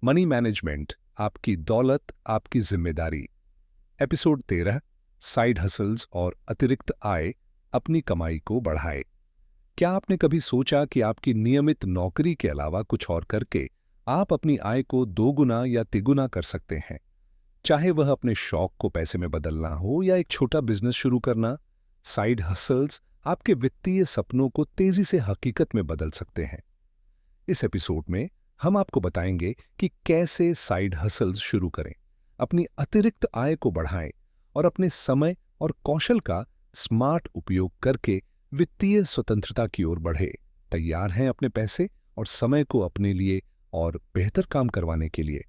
Money management, आपकी दौलत आपकी जिम्मेदारी। एपिसोड 13, साइड हसल्स और अतिरिक्त आय, अपनी कमाई को बढ़ाए। क्या आपने कभी सोचा कि आपकी नियमित नौकरी के अलावा कुछ और करके आप अपनी आय को दोगुना या तिगुना कर सकते हैं? चाहे वह अपने शौक को पैसे में बदलना हो या एक छोटा बिजनेस शुरू करना, साइड हसल्स आपके वित्तीय सपनों को तेजी से हकीकत में बदल सकते हैं। इस एपिसोड में हम आपको बताएंगे कि कैसे साइड हसल्स शुरू करें, अपनी अतिरिक्त आय को बढ़ाएं और अपने समय और कौशल का स्मार्ट उपयोग करके वित्तीय स्वतंत्रता की ओर बढ़े। तैयार हैं अपने पैसे और समय को अपने लिए और बेहतर काम करवाने के लिए?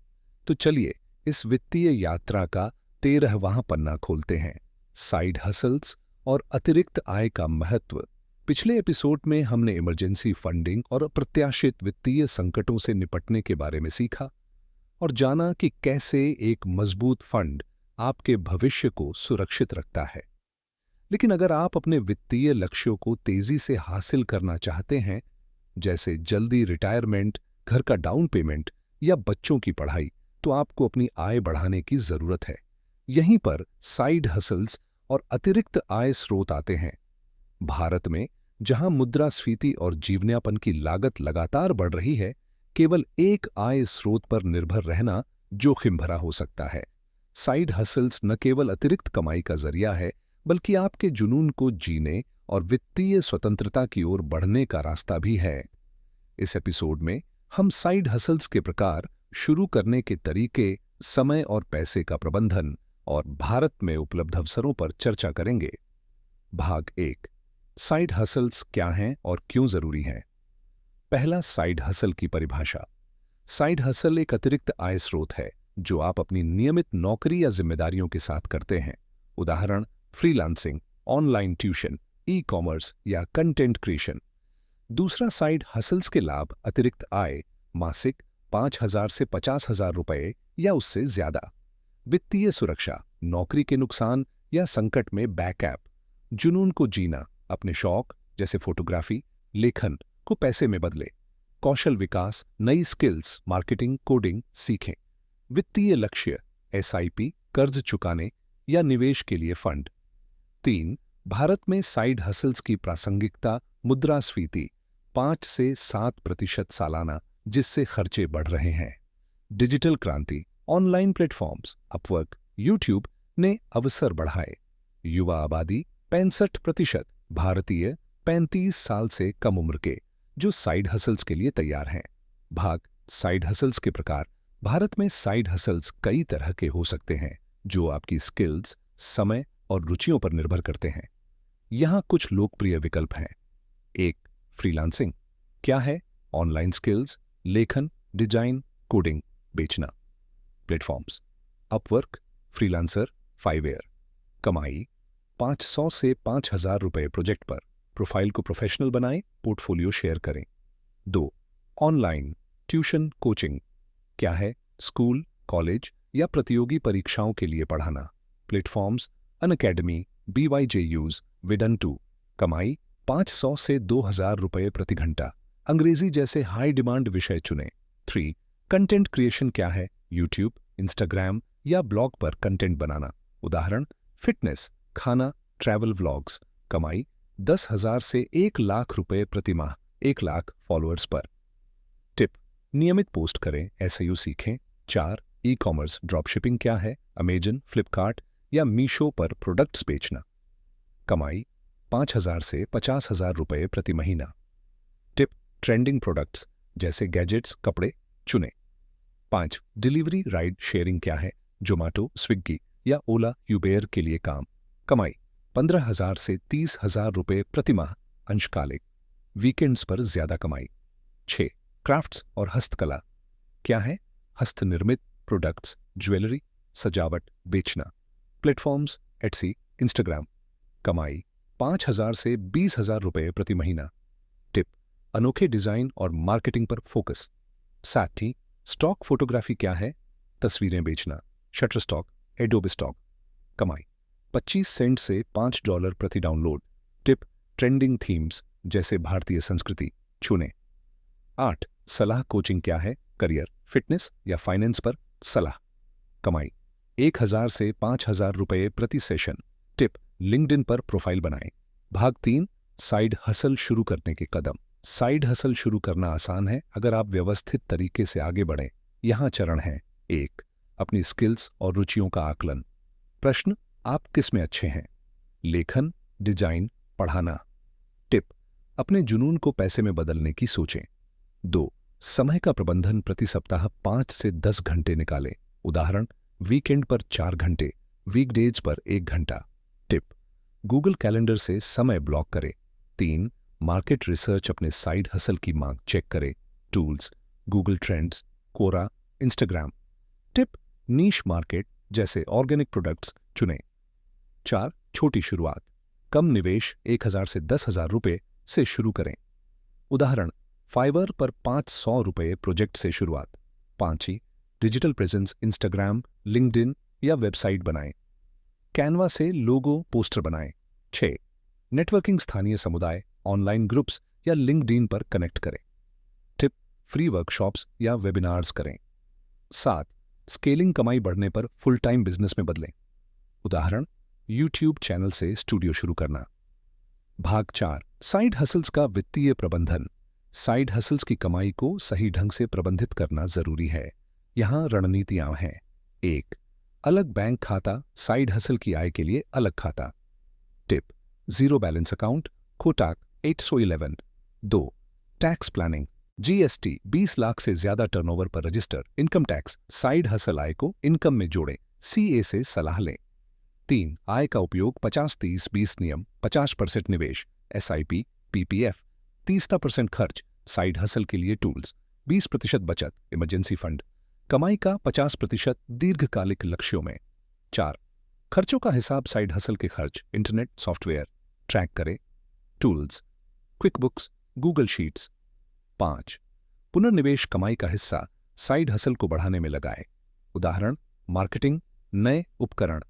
तो चलिए इस वित्तीय यात्रा का 13वां पन्ना खोलते हैं, साइड हसल्स और अतिरिक्त आय का महत्व। पिछले एपिसोड में हमने इमरजेंसी फंडिंग और अप्रत्याशित वित्तीय संकटों से निपटने के बारे में सीखा और जाना कि कैसे एक मजबूत फंड आपके भविष्य को सुरक्षित रखता है। लेकिन अगर आप अपने वित्तीय लक्ष्यों को तेजी से हासिल करना चाहते हैं, जैसे जल्दी रिटायरमेंट, घर का डाउन पेमेंट या बच्चों की पढ़ाई, तो आपको अपनी आय बढ़ाने की जरूरत है। यहीं पर साइड हसल्स और अतिरिक्त आय स्रोत आते हैं। भारत में जहां मुद्रास्फीति और जीवनयापन की लागत लगातार बढ़ रही है, केवल एक आय स्रोत पर निर्भर रहना जोखिम भरा हो सकता है। साइड हसल्स न केवल अतिरिक्त कमाई का जरिया है, बल्कि आपके जुनून को जीने और वित्तीय स्वतंत्रता की ओर बढ़ने का रास्ता भी है। इस एपिसोड में हम साइड हसल्स के प्रकार, शुरू करने के तरीके, समय और पैसे का प्रबंधन और भारत में उपलब्ध अवसरों पर चर्चा करेंगे। भाग 1, साइड हसल्स क्या हैं और क्यों जरूरी हैं। पहला, साइड हसल की परिभाषा। साइड हसल एक अतिरिक्त आय स्रोत है जो आप अपनी नियमित नौकरी या जिम्मेदारियों के साथ करते हैं। उदाहरण, freelancing, online tuition, e commerce या कंटेंट क्रिएशन। दूसरा, साइड हसल्स के लाभ, अतिरिक्त आय, मासिक 5,000 से 50,000 रुपए या उससे ज्यादा। वित्तीय सुरक्षा, नौकरी के नुकसान या संकट में बैकअप। जुनून को जीना, अपने शौक जैसे फोटोग्राफी, लेखन को पैसे में बदले। कौशल विकास, नई स्किल्स, मार्केटिंग, कोडिंग सीखें। वित्तीय लक्ष्य, एसआईपी, कर्ज चुकाने या निवेश के लिए फंड। 3, भारत में साइड हसल्स की प्रासंगिकता, मुद्रास्फीति 5 से 7% सालाना, जिससे खर्चे बढ़ रहे हैं। डिजिटल क्रांति, ऑनलाइन प्लेटफॉर्म्स, अपवर्क, यूट्यूब ने अवसर बढ़ाए। युवा आबादी 65%, भारतीय 35 साल से कम उम्र के, जो साइड हसल्स के लिए तैयार हैं। भाग, साइड हसल्स के प्रकार। भारत में साइड हसल्स कई तरह के हो सकते हैं जो आपकी स्किल्स, समय और रुचियों पर निर्भर करते हैं। यहां कुछ लोकप्रिय विकल्प हैं। 1, फ्रीलांसिंग। क्या है? ऑनलाइन स्किल्स, लेखन, डिजाइन, कोडिंग बेचना। Platforms, Upwork, Freelancer, Fiverr. कमाई 500 से 5,000 रुपए प्रोजेक्ट पर। प्रोफाइल को प्रोफेशनल बनाएं, पोर्टफोलियो शेयर करें। 2, ऑनलाइन ट्यूशन, कोचिंग। क्या है? स्कूल, कॉलेज या प्रतियोगी परीक्षाओं के लिए पढ़ाना। Platforms, Unacademy, BYJUs, विडन2। कमाई 500 से 2,000 रुपए प्रति घंटा। अंग्रेजी जैसे हाई डिमांड विषय चुनें। 3, कंटेंट क्रिएशन। क्या है? यूट्यूब, इंस्टाग्राम या ब्लॉग पर कंटेंट बनाना। उदाहरण, फिटनेस, खाना, ट्रैवल व्लॉग्स। कमाई 10,000 से 1,00,000 रुपए प्रति माह, 1,00,000 फॉलोअर्स पर। टिप, नियमित पोस्ट करें, SEO सीखें। 4, ई कॉमर्स, ड्रॉपशिपिंग। क्या है? अमेजन, फ्लिपकार्ट या मीशो पर प्रोडक्ट्स बेचना। कमाई 5,000 से 50,000 रुपए प्रति महीना। टिप, ट्रेंडिंग प्रोडक्ट्स जैसे गैजेट्स, कपड़े चुनें। 5, डिलीवरी राइड शेयरिंग। क्या है? जोमेटो, स्विग्गी या ओला, यूबेर के लिए काम। कमाई 15,000 से 30,000 रुपए प्रति माह, अंशकालिक, वीकेंड्स पर ज्यादा कमाई। 6, क्राफ्ट्स और हस्तकला। क्या है? हस्तनिर्मित प्रोडक्ट्स, ज्वेलरी, सजावट बेचना। Platforms, Etsy, Instagram. कमाई 5,000 से 20,000 रुपए प्रति महीना। टिप, अनोखे डिजाइन और मार्केटिंग पर फोकस। 7, stock photography. क्या है? तस्वीरें बेचना, शटर स्टॉक, एडोबे स्टॉक। कमाई 25 सेंट से $5 प्रति डाउनलोड। टिप, ट्रेंडिंग थीम्स जैसे भारतीय संस्कृति चुनें। 8, सलाह कोचिंग। क्या है? करियर, फिटनेस या फाइनेंस पर सलाह। कमाई 1,000 से 5,000 रुपये प्रति सेशन। टिप, लिंक्डइन पर प्रोफाइल बनाएं। भाग 3, साइड हसल शुरू करने के कदम। साइड हसल शुरू करना आसान है अगर आप व्यवस्थित तरीके से आगे बढ़ें। यहाँ चरण हैं। 1, अपनी स्किल्स और रुचियों का आकलन। प्रश्न, आप किस में अच्छे हैं? लेखन, डिजाइन, पढ़ाना। टिप, अपने जुनून को पैसे में बदलने की सोचें। 2, समय का प्रबंधन। प्रति सप्ताह 5 से 10 घंटे निकालें। उदाहरण, वीकेंड पर 4 घंटे, वीकडेज पर 1 घंटा। टिप, गूगल कैलेंडर से समय ब्लॉक करें। 3, मार्केट रिसर्च। अपने साइड हसल की मांग चेक करें। टूल्स, गूगल ट्रेंड्स, कोरा, इंस्टाग्राम। टिप, नीश मार्केट जैसे ऑर्गेनिक प्रोडक्ट्स चुनें। 4, छोटी शुरुआत। कम निवेश, 1,000 से 10,000 रुपये से शुरू करें। उदाहरण, फाइवर पर 500 रुपये प्रोजेक्ट से शुरुआत। 5, डिजिटल प्रेजेंस, इंस्टाग्राम, लिंक्डइन या वेबसाइट बनाएं। कैनवा से लोगो, पोस्टर बनाएं। 6, नेटवर्किंग, स्थानीय समुदाय, ऑनलाइन ग्रुप्स या लिंक्डइन पर कनेक्ट करें। टिप, फ्री वर्कशॉप्स या वेबिनार्स करें। 7, स्केलिंग। कमाई बढ़ने पर फुल टाइम बिजनेस में बदलें। उदाहरण, यूट्यूब चैनल से स्टूडियो शुरू करना। भाग 4, साइड हसल्स का वित्तीय प्रबंधन। साइड हसल्स की कमाई को सही ढंग से प्रबंधित करना जरूरी है। यहां रणनीतियां हैं। 1, अलग बैंक खाता, साइड हसल की आय के लिए अलग खाता। Tip, zero balance account, Kotak 811। 2, tax planning. GST 20 lakh से ज्यादा टर्नओवर पर register. Income tax, side hustle आय को इनकम में जोड़ें। सीए से सलाह लें। 3, आय का उपयोग 50-30-20 नियम। 50% निवेश, एसआईपी, पीपीएफ। 30% खर्च, साइड हसल के लिए टूल्स। 20% बचत, इमरजेंसी फंड। कमाई का 50% दीर्घकालिक लक्ष्यों में। 4, खर्चों का हिसाब। साइड हसल के खर्च, इंटरनेट, सॉफ्टवेयर ट्रैक करें। Tools, quick books, Google sheets. 5, पुनर्निवेश। कमाई का हिस्सा साइड हसल को बढ़ाने में लगाएं। उदाहरण, मार्केटिंग, नए उपकरण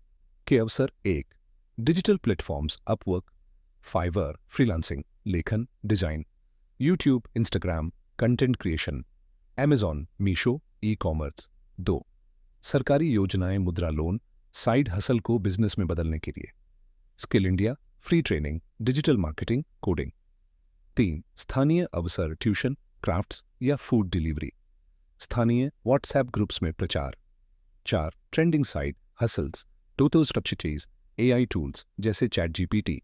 के अवसर। 1, digital platforms, Upwork, Fiverr, freelancing, लेखन, design. YouTube, Instagram, content creation. Amazon, Meesho, e commerce. 2, सरकारी योजनाएं, मुद्रा लोन, साइड हसल को बिजनेस में बदलने के लिए। Skill India, free training, digital marketing, coding. 3, स्थानीय अवसर, ट्यूशन, क्राफ्ट्स या फूड डिलीवरी। स्थानीय व्हाट्सएप ग्रुप्स में प्रचार। 4, trending side hustles, total structures, AI tools जैसे चैट जीपीटी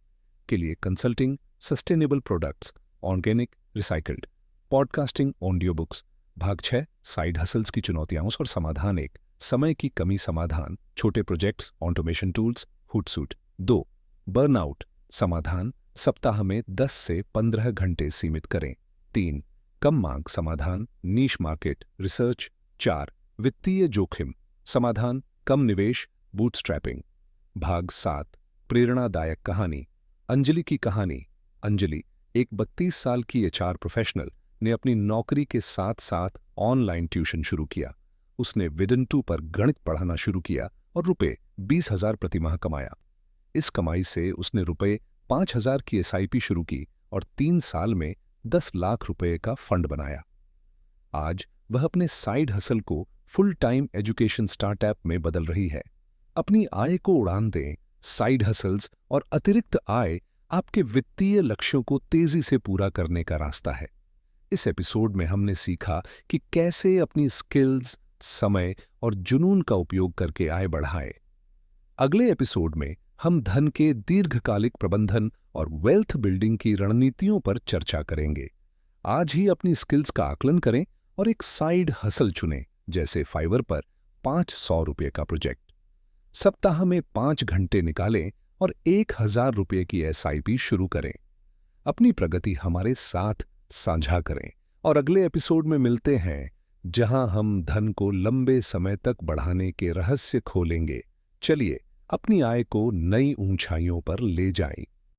के लिए consulting, sustainable products, organic, recycled, podcasting, audio books. भाग 6, साइड हसल्स की चुनौतियां और समाधान। 1, समय की कमी, समाधान, छोटे प्रोजेक्ट्स, ऑटोमेशन टूल्स, हुटसूट। 2, बर्नआउट, समाधान, सप्ताह में 10 से 15 घंटे सीमित करें। 3, कम मांग, समाधान, नीश मार्केट, रिसर्च। 4, वित्तीय जोखिम, समाधान, कम निवेश, बूटस्ट्रैपिंग। भाग 7, प्रेरणादायक कहानी। अंजलि की कहानी। अंजलि, एक 32 साल की एचआर प्रोफेशनल, ने अपनी नौकरी के साथ साथ ऑनलाइन ट्यूशन शुरू किया। उसने विडन2 पर गणित पढ़ाना शुरू किया और रुपए 20,000 प्रति माह कमाया। इस कमाई से उसने रुपए 5,000 की एसआईपी शुरू की और 3 साल में 10 लाख रुपए का फंड बनाया। आज वह अपने साइड हसल को फुल टाइम एजुकेशन स्टार्टअप में बदल रही है। अपनी आय को उड़ान दें। साइड हसल्स और अतिरिक्त आय आपके वित्तीय लक्ष्यों को तेजी से पूरा करने का रास्ता है। इस एपिसोड में हमने सीखा कि कैसे अपनी स्किल्स, समय और जुनून का उपयोग करके आय बढ़ाएं। अगले एपिसोड में हम धन के दीर्घकालिक प्रबंधन और वेल्थ बिल्डिंग की रणनीतियों पर चर्चा करेंगे। आज ही अपनी स्किल्स का आकलन करें और एक साइड हसल चुनें, जैसे फाइवर पर 500 रुपये का प्रोजेक्ट। सप्ताह में 5 घंटे निकालें और 1,000 रुपये की एसआईपी शुरू करें। अपनी प्रगति हमारे साथ साझा करें और अगले एपिसोड में मिलते हैं, जहां हम धन को लंबे समय तक बढ़ाने के रहस्य खोलेंगे। चलिए अपनी आय को नई ऊंचाइयों पर ले जाएं।